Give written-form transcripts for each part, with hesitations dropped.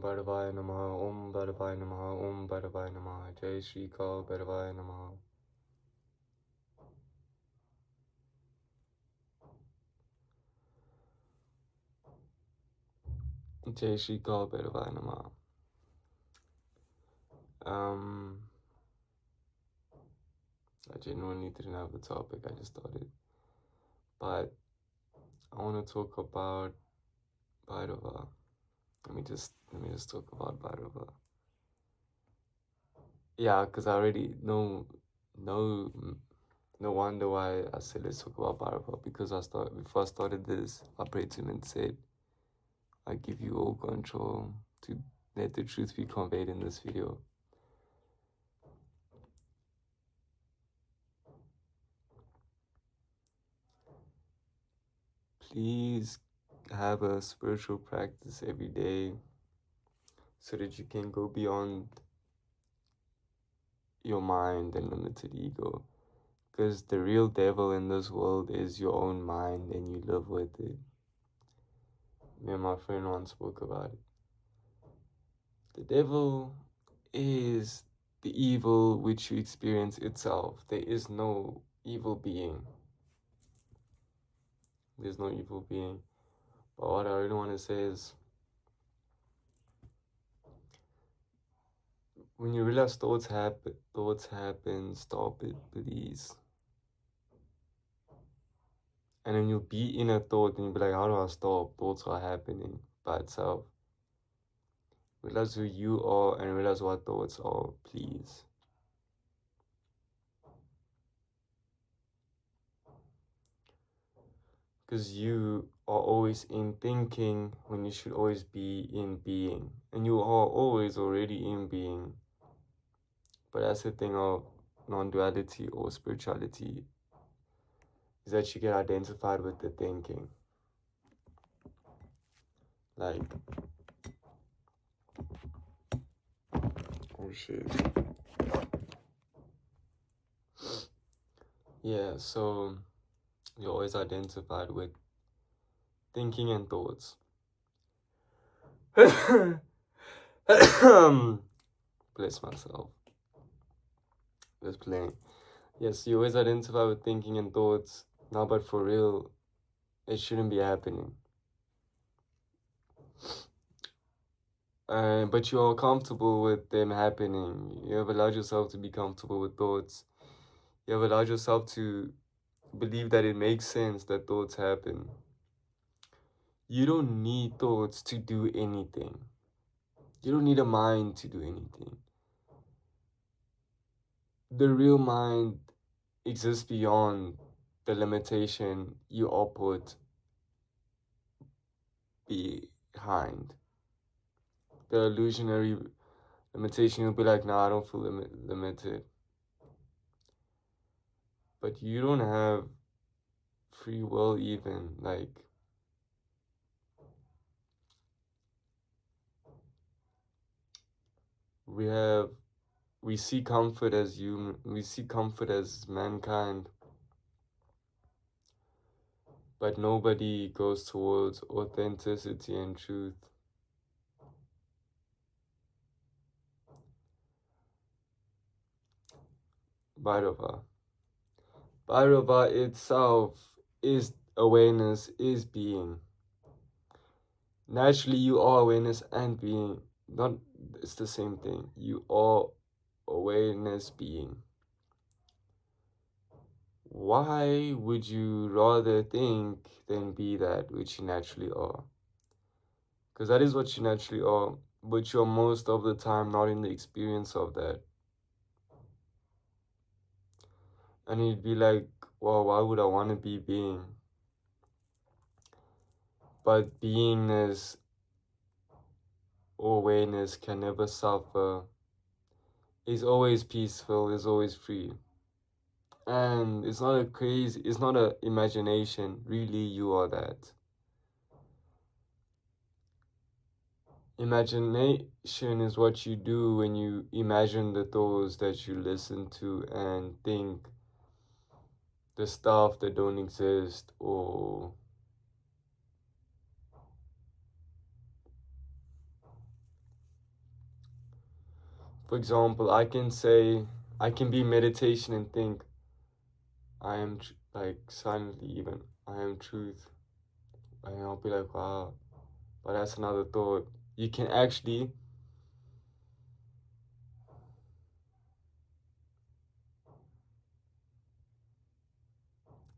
Bhairava Namaha, Om Bhairava Namaha, Om Bhairava Namaha, Jai Shri Kal Bhairava Namaha. Jai Shri Kal Bhairava Namaha. I genuinely didn't have a topic, I just started. But I want to talk about Bhairava. Let me just talk about Bhairava. Yeah, because I already know no wonder why I said let's talk about Bhairava, because before I started this, I prayed to him and said, I give you all control to let the truth be conveyed in this video. Please have a spiritual practice every day so that you can go beyond your mind and limited ego. Because the real devil in this world is your own mind, and you live with it. Me and my friend once spoke about it. The devil is the evil which you experience itself. There is no evil being. There's no evil being. But what I really want to say is, when you realize thoughts happen, stop it, please. And then you'll be in a thought and you'll be like, how do I stop? Thoughts are happening by itself. Realize who you are and realize what thoughts are, please. Because you are always in thinking when you should always be in being. And you are always already in being. But that's the thing of non-duality or spirituality, is that you get identified with the thinking. Like, oh shit. Yeah, so you're always identified with thinking and thoughts. Bless myself. Just playing. Yes, you always identify with thinking and thoughts. No, but for real, it shouldn't be happening. But you are comfortable with them happening. You have allowed yourself to be comfortable with thoughts. You have allowed yourself to believe that it makes sense that thoughts happen. You don't need thoughts to do anything. You don't need a mind to do anything. The real mind exists beyond the limitation you all put behind. The illusionary limitation, you'll be like, nah, I don't feel limited. But you don't have free will even, like, we see comfort as human, we see comfort as mankind, but nobody goes towards authenticity and truth. Bhairava. Bhairava itself is awareness, is being. Naturally, you are awareness and being. It's the same thing. You are awareness, being. Why would you rather think than be that which you naturally are? Because that is what you naturally are, but you're most of the time not in the experience of that. And you'd be like, well, why would I want to be being? But beingness or awareness can never suffer, is always peaceful, is always free. And it's not it's not an imagination, really you are that. Imagination is what you do when you imagine the thoughts that you listen to and think the stuff that don't exist, or . For example, I can be meditation and think, I am, like, silently even, I am truth. And I'll be like, wow, but that's another thought. You can actually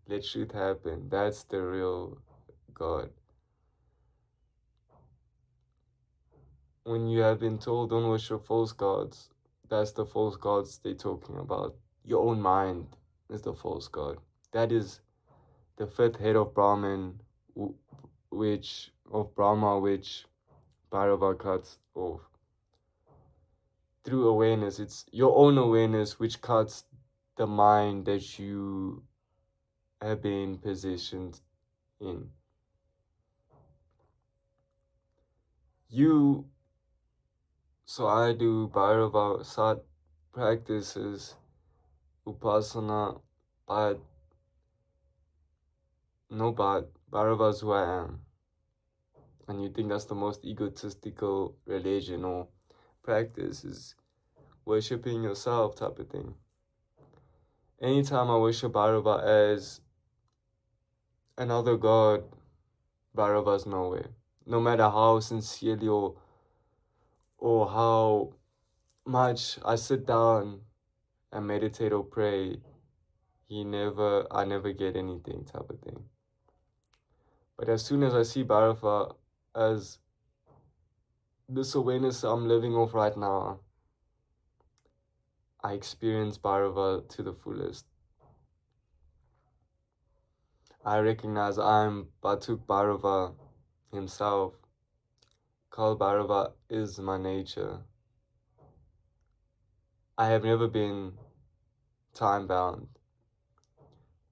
let truth happen. That's the real God. When you have been told don't worship false gods, that's the false gods they're talking about. Your own mind is the false god. That is the fifth head of Brahman, which of Brahma, which Bhairava cuts off. Through awareness, it's your own awareness which cuts the mind that you have been positioned in. You, so I do Bhairava Sat practices, Upasana, but no, but Bhairava is who I am. And you think that's the most egotistical religion or practice is worshipping yourself type of thing. Anytime I worship Bhairava as another god, Bhairava's nowhere. No matter how sincerely or how much I sit down and meditate or pray, I never get anything type of thing. But as soon as I see Bhairava as this awareness I'm living off right now, I experience Bhairava to the fullest. I recognize I'm Batuk Bhairava himself. Kal Bhairava is my nature. I have never been time bound.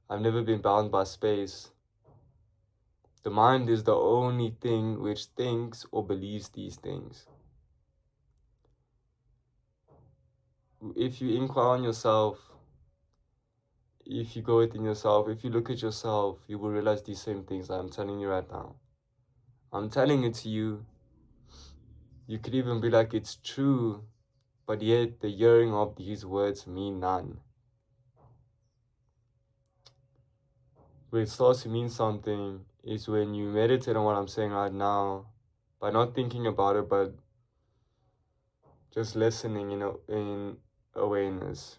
I've never been bound by space. The mind is the only thing which thinks or believes these things. If you inquire on yourself, if you go within yourself, if you look at yourself, you will realize these same things I'm telling you right now. I'm telling it to you. You could even be like, it's true, but yet the hearing of these words mean none. Where it starts to mean something is when you meditate on what I'm saying right now, by not thinking about it, but just listening, in awareness.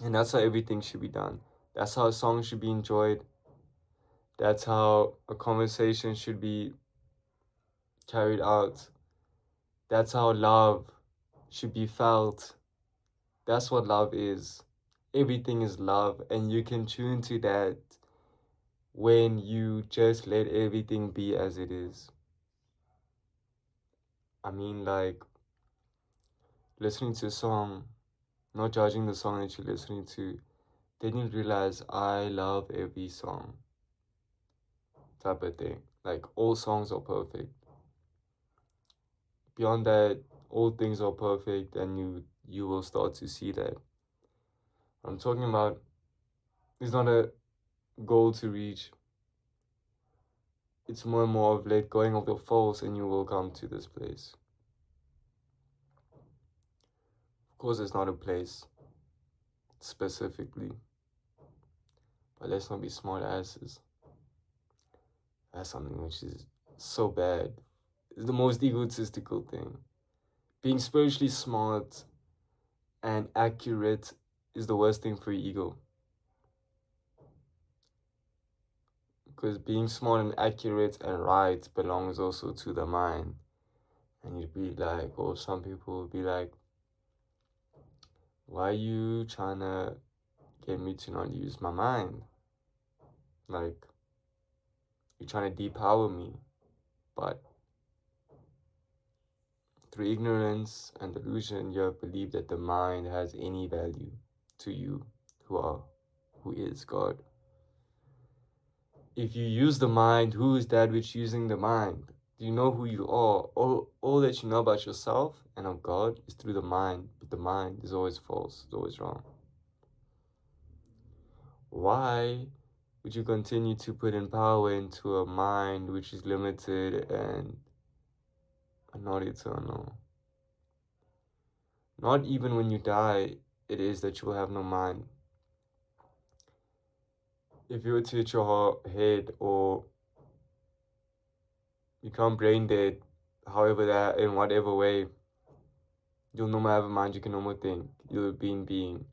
And that's how everything should be done. That's how a song should be enjoyed. That's how a conversation should be carried out. That's how love should be felt. That's what love is. Everything is love, and you can tune to that when you just let everything be as it is. I mean, like, listening to a song, not judging the song that you're listening to, then you realize I love every song type of thing. Like, all songs are perfect. Beyond that, all things are perfect, and you will start to see that. What I'm talking about is not a goal to reach. It's more and more of let going of the false, and you will come to this place. Of course, it's not a place specifically, but let's not be smart asses. That's something which is so bad. It's the most egotistical thing. Being spiritually smart and accurate is the worst thing for your ego. Because being smart and accurate and right belongs also to the mind. And you'd be like, or some people would be like, why are you trying to get me to not use my mind? Like, you're trying to depower me. But through ignorance and delusion, you have believed that the mind has any value to you who is God. If you use the mind, who is that which using the mind? Do you know who you are? All that you know about yourself and of God is through the mind, but the mind is always false, it's always wrong. Why would you continue to put in power into a mind which is limited and not eternal? Not even when you die, it is that you will have no mind. If you were to hit your head or become brain dead, however that, in whatever way, you'll no more have a mind, you can no more think. You'll be in being.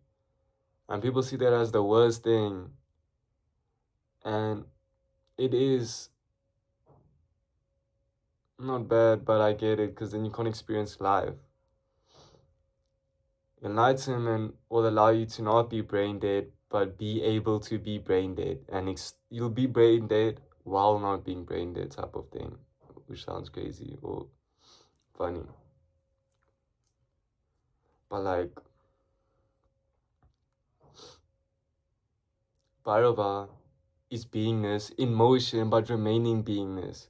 And people see that as the worst thing. And it is not bad, but I get it, because then you can't experience life. Enlightenment will allow you to not be brain dead, but be able to be brain dead. And you'll be brain dead while not being brain dead, type of thing. Which sounds crazy or funny. But like, Bhairava is beingness in motion but remaining beingness.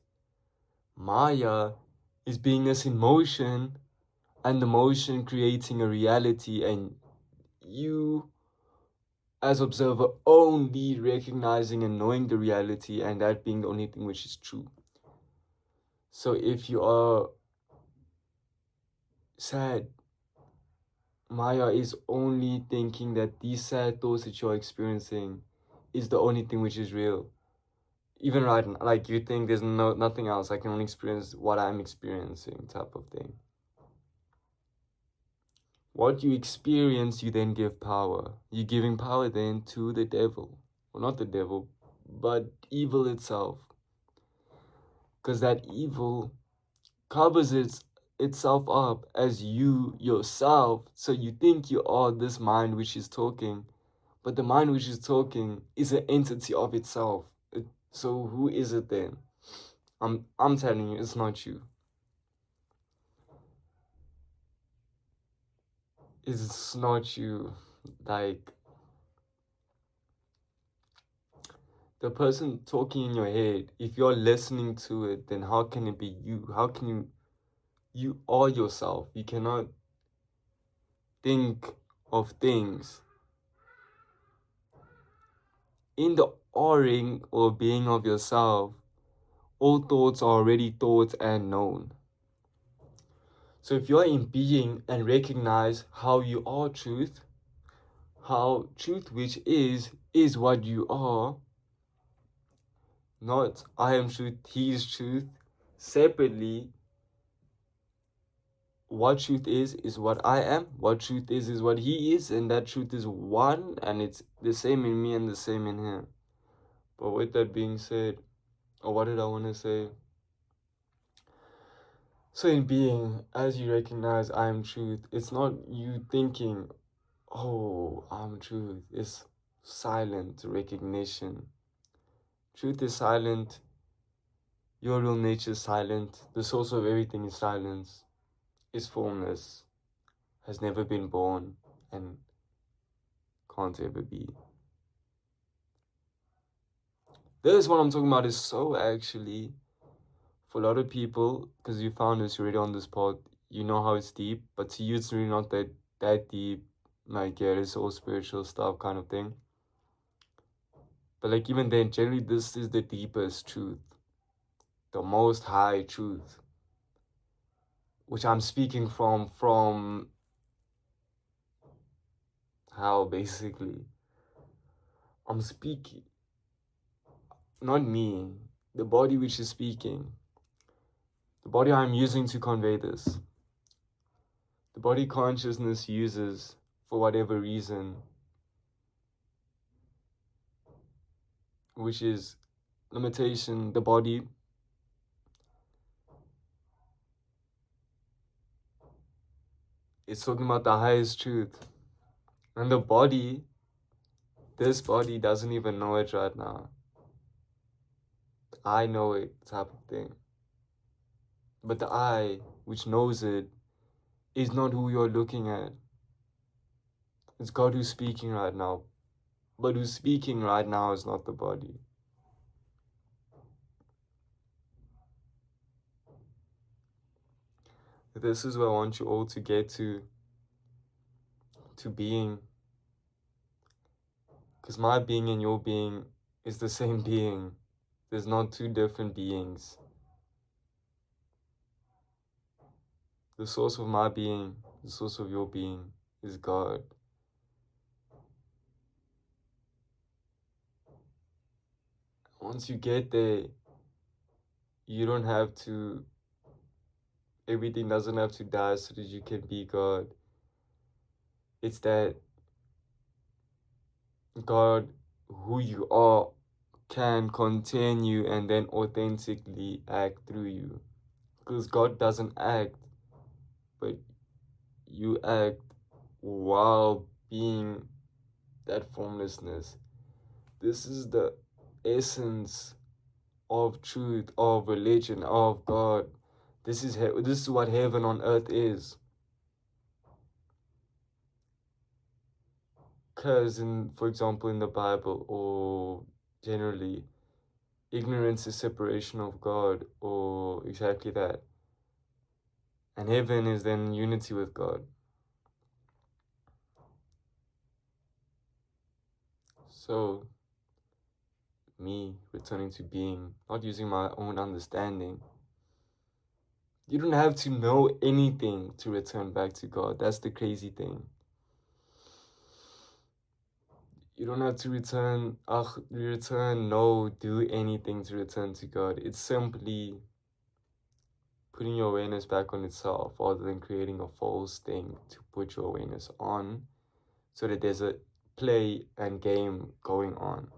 Maya is beingness in motion and the motion creating a reality, and you as observer only recognizing and knowing the reality, and that being the only thing which is true. So if you are sad, Maya is only thinking that these sad thoughts that you're experiencing is the only thing which is real. Even right now, like you think there's nothing else, I can only experience what I'm experiencing, type of thing. What you experience, you then give power. You're giving power then to the devil. Well, not the devil, but evil itself. Because that evil covers itself up as you yourself. So you think you are this mind which is talking, but the mind which is talking is an entity of itself. So who is it then? I'm telling you, it's not you. It's not you. Like, the person talking in your head, if you're listening to it, then how can it be you? How can you are yourself. You cannot think of things. In the aring or being of yourself, all thoughts are already thought and known. So if you're in being and recognize how you are truth, how truth which is what you are, not I am truth, he is truth, separately, what truth is what I am, what truth is what he is, and that truth is one, and it's the same in me and the same in him. But with that being said, or what did I want to say? So in being, as you recognize I am truth, it's not you thinking, oh, I'm truth. It's silent recognition. Truth is silent. Your real nature is silent. The source of everything is silence. Is formless. Has never been born and can't ever be. This what I'm talking about is so actually, for a lot of people, because you found this already on this pod, you know how it's deep, but to you it's really not that deep. Like, yeah, it's all spiritual stuff kind of thing. But like, even then, generally this is the deepest truth, the most high truth, which I'm speaking from how basically I'm speaking, not me, the body which is speaking, the body I'm using to convey this, the body consciousness uses for whatever reason, which is limitation, the body is talking about the highest truth. And the body, this body doesn't even know it right now. I know it, type of thing. But the I, which knows it, is not who you're looking at. It's God who's speaking right now. But who's speaking right now is not the body. This is where I want you all to get to being. Because my being and your being is the same being. There's not two different beings. The source of my being The source of your being is God. Once you get there, you don't have to, everything doesn't have to die so that you can be God. It's that God, who you are, can contain you and then authentically act through you. Because God doesn't act, but you act while being that formlessness. This is the essence of truth, of religion, of God. This is what heaven on earth is. Because for example, in the Bible or generally, ignorance is separation of God, or exactly that. And heaven is then unity with God. So, me returning to being, not using my own understanding. You don't have to know anything to return back to God. That's the crazy thing. You don't have to do anything to return to God. It's simply putting your awareness back on itself rather than creating a false thing to put your awareness on so that there's a play and game going on.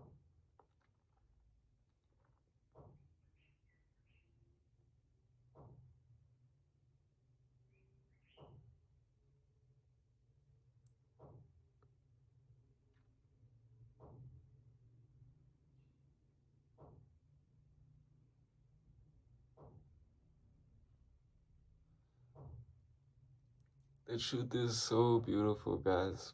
The truth is so beautiful, guys.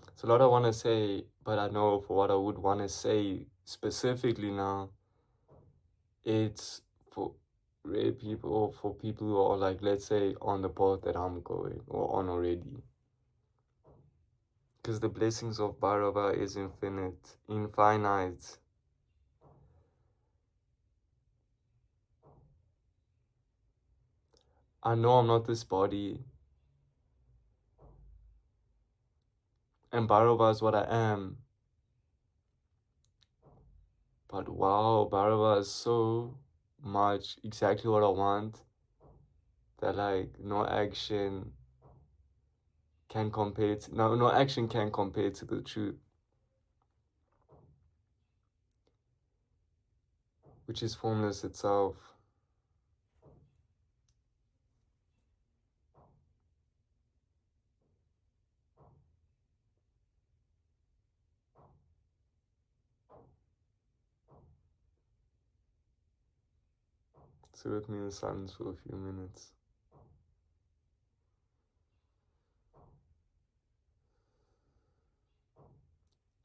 It's a lot I want to say, but I know for what I would want to say specifically now, it's for rare people or for people who are like, let's say, on the path that I'm going or on already. Because the blessings of Bhairava is infinite. I know I'm not this body, and Bhairava is what I am. But wow, Bhairava is so much exactly what I want that like no action can compare to the truth, which is formless itself. Sit with me in silence for a few minutes.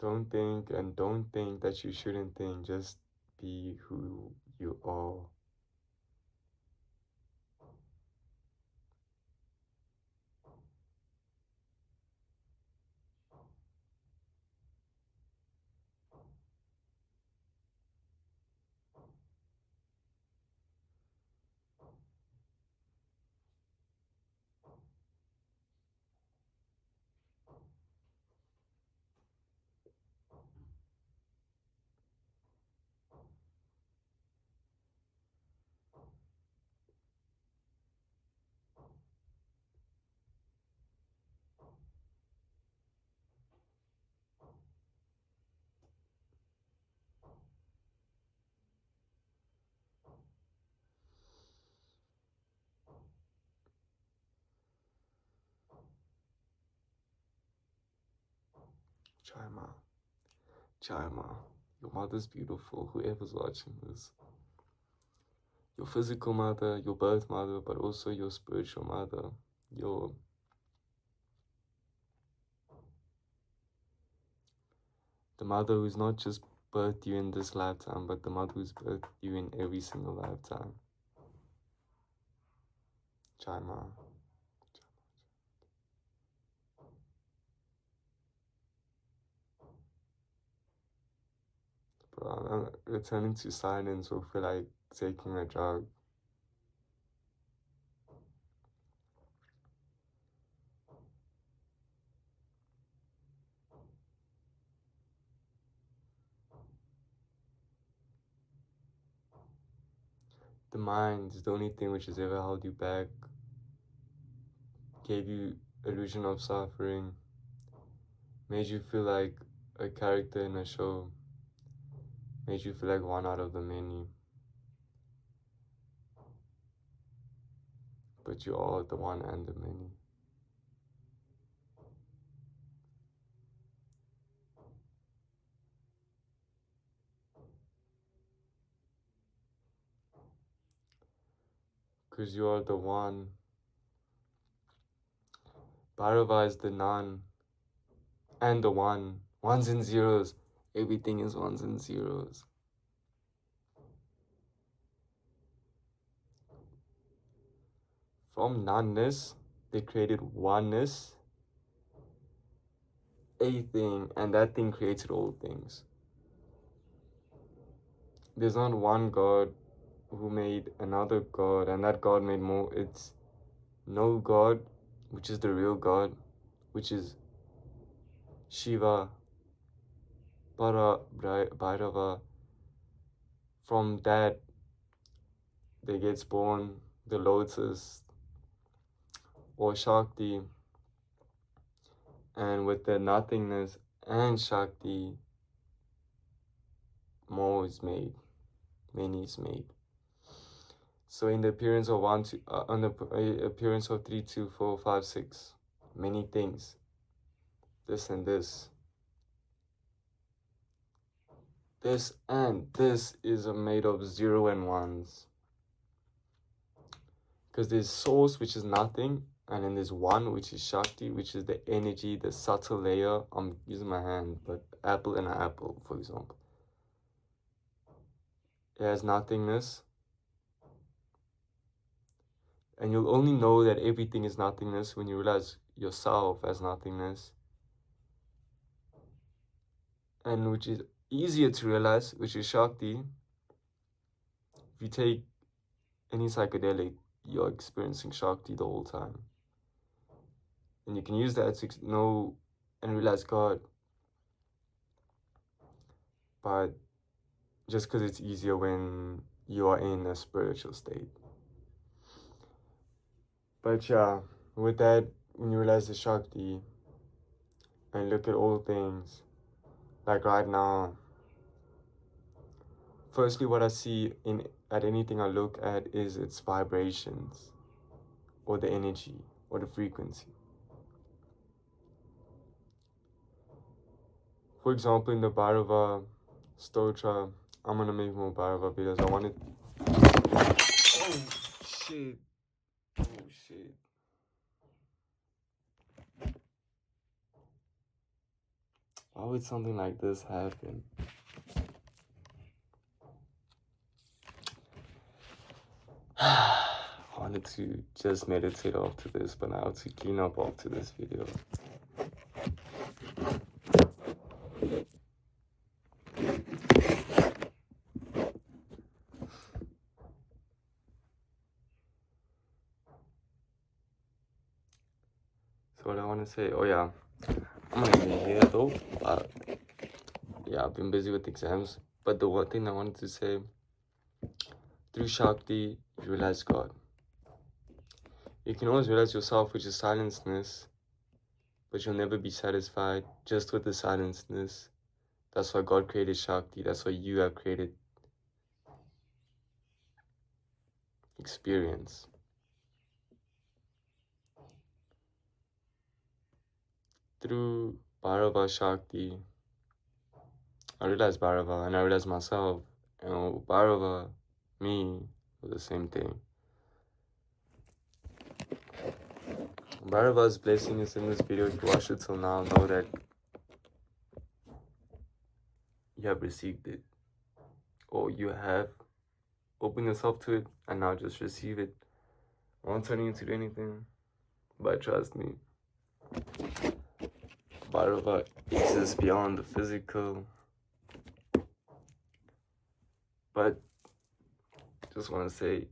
Don't think that you shouldn't think. Just be who you are. Chima, Chima, your mother's beautiful. Whoever's watching this, your physical mother, your birth mother, but also your spiritual mother, your the mother who's not just birthed you in this lifetime, but the mother who's birthed you in every single lifetime. Chima. returning to silence will feel like taking a drug. The mind is the only thing which has ever held you back, gave you illusion of suffering, made you feel like a character in a show, made you feel like one out of the many. But you are the one and the many. Because you are the one. Bhairava is the none and the one. Ones and zeros. Everything is ones and zeros. From noneness, they created oneness, a thing, and that thing created all things. There's not one God who made another God, and that God made more. It's no God, which is the real God, which is Shiva, Bhairava. From that, there gets born the lotus or Shakti, and with the nothingness and Shakti, more is made, many is made. So in the appearance of on the appearance of 3, 2, 4, 5, 6, many things, this and this. This and this is made of 0 and 1s. Because there's source, which is nothing, and then there's one, which is Shakti, which is the energy, the subtle layer. I'm using my hand, but apple and an apple, for example. It has nothingness. And you'll only know that everything is nothingness when you realize yourself as nothingness. And which is easier to realize, which is Shakti. If you take any psychedelic, you're experiencing Shakti the whole time. And you can use that to know and realize God. But just because it's easier when you are in a spiritual state. But yeah, with that, when you realize the Shakti and look at all things, like right now, firstly what I see at anything I look at is its vibrations, or the energy, or the frequency. For example, in the Bhairava Stotra, I'm gonna make more Bhairava videos. I wanted... Oh shit. Oh shit. Why would something like this happen? I wanted to just meditate after this, but now to clean up after this video. So what I want to say, oh yeah, I'm not even here though, but yeah, I've been busy with exams. But the one thing I wanted to say, through Shakti, you realize God. You can always realize yourself, which is silenceness, but you'll never be satisfied just with the silenceness. That's why God created Shakti. That's why you have created experience. Through Bhairava Shakti, I realized Bhairava, and I realized myself, Bhairava, me, were the same thing. Bhairava's blessing is in this video. If you watch it till now, know that you have received it, or you have opened yourself to it, and now just receive it. I won't turn you into anything, but trust me, Bhairava exists beyond the physical. But just want to say,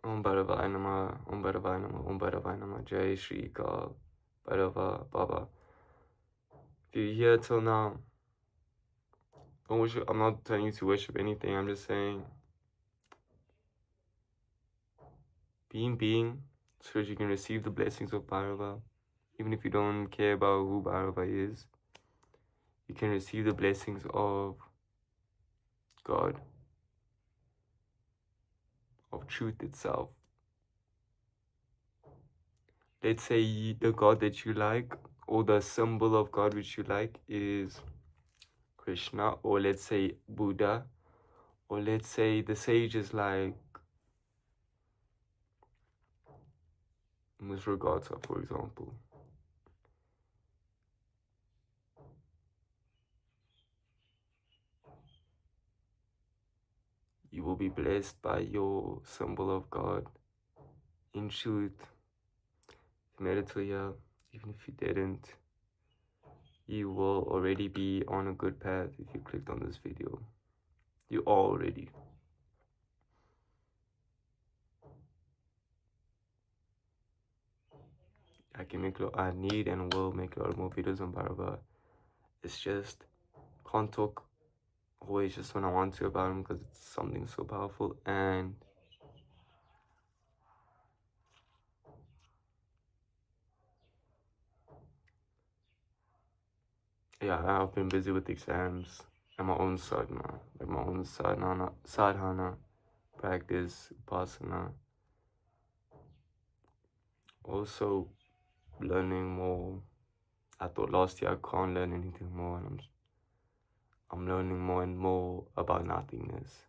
Om Bhairava Nama, Om Bhairava Nama, Om Bhairava Nama, Jai Shri Kal, Bhairava Baba. If you're here till now, don't worship. I'm not telling you to worship anything. I'm just saying, being, so that you can receive the blessings of Bhairava. Even if you don't care about who Bhairava is, you can receive the blessings of God, of truth itself. Let's say the God that you like, or the symbol of God which you like, is Krishna, or let's say Buddha, or let's say the sages like Musragata, for example. You will be blessed by your symbol of God. In truth, Meditalia, even if you didn't, you will already be on a good path if you clicked on this video. You already. I need and will make a lot more videos on Bhairava. It's just, can't talk always just when I want to about him because it's something so powerful. And yeah, I've been busy with exams and my own sadhana, like my own sadhana practice, upasana. Also learning more. I thought last year I can't learn anything more, and I'm learning more and more about nothingness.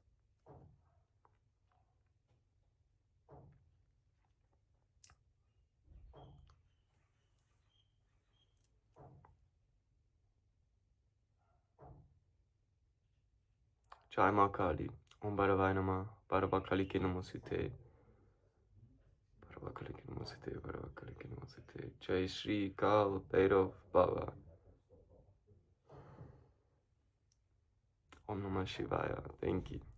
Jai Ma Kali, Om Bharavai Namah, Bharava Kali Ki Namasute, Bharava Kali Ki Namasute, Bharava Kali Ki Namasute, Jai Shri Kal Bhairav Baba. Om Namah Shivaya. Thank you.